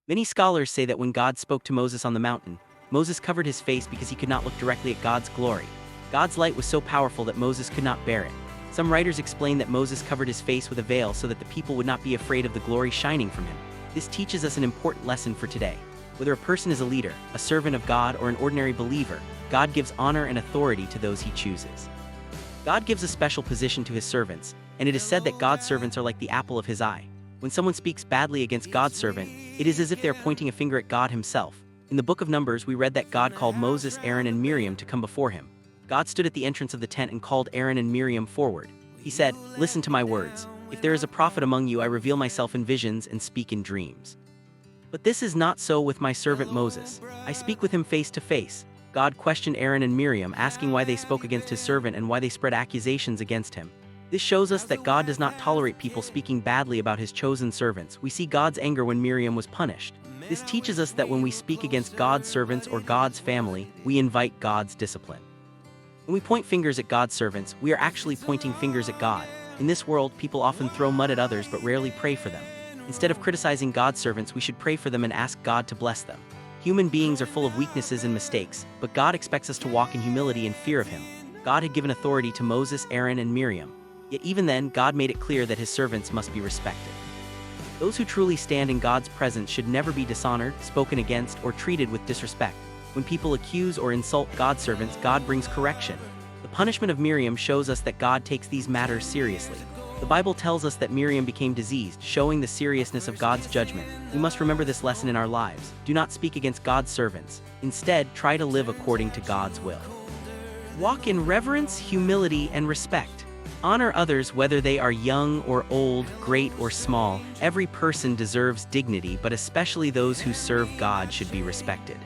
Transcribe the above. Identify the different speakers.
Speaker 1: Many scholars say that when God spoke to Moses on the mountain, Moses covered his face because he could not look directly at God's glory. God's light was so powerful that Moses could not bear it. Some writers explain that Moses covered his face with a veil so that the people would not be afraid of the glory shining from him. This teaches us an important lesson for today. Whether a person is a leader, a servant of God, or an ordinary believer, God gives honor and authority to those he chooses. God gives a special position to his servants, and it is said that God's servants are like the apple of his eye. When someone speaks badly against God's servant, it is as if they are pointing a finger at God himself. In the book of Numbers, we read that God called Moses, Aaron, and Miriam to come before him. God stood at the entrance of the tent and called Aaron and Miriam forward. He said, "Listen to my words. If there is a prophet among you, I reveal myself in visions and speak in dreams. But this is not so with my servant Moses. I speak with him face to face." God questioned Aaron and Miriam, asking why they spoke against his servant and why they spread accusations against him. This shows us that God does not tolerate people speaking badly about his chosen servants. We see God's anger when Miriam was punished. This teaches us that when we speak against God's servants or God's family, we invite God's discipline. When we point fingers at God's servants, we are actually pointing fingers at God. In this world, people often throw mud at others but rarely pray for them. Instead of criticizing God's servants, we should pray for them and ask God to bless them. Human beings are full of weaknesses and mistakes, but God expects us to walk in humility and fear of him. God had given authority to Moses, Aaron, and Miriam. Yet even then, God made it clear that his servants must be respected. Those who truly stand in God's presence should never be dishonored, spoken against, or treated with disrespect. When people accuse or insult God's servants, God brings correction. The punishment of Miriam shows us that God takes these matters seriously. The Bible tells us that Miriam became diseased, showing the seriousness of God's judgment. We must remember this lesson in our lives. Do not speak against God's servants. Instead, try to live according to God's will. Walk in reverence, humility, and respect. Honor others whether they are young or old, great or small. Every person deserves dignity, but especially those who serve God should be respected.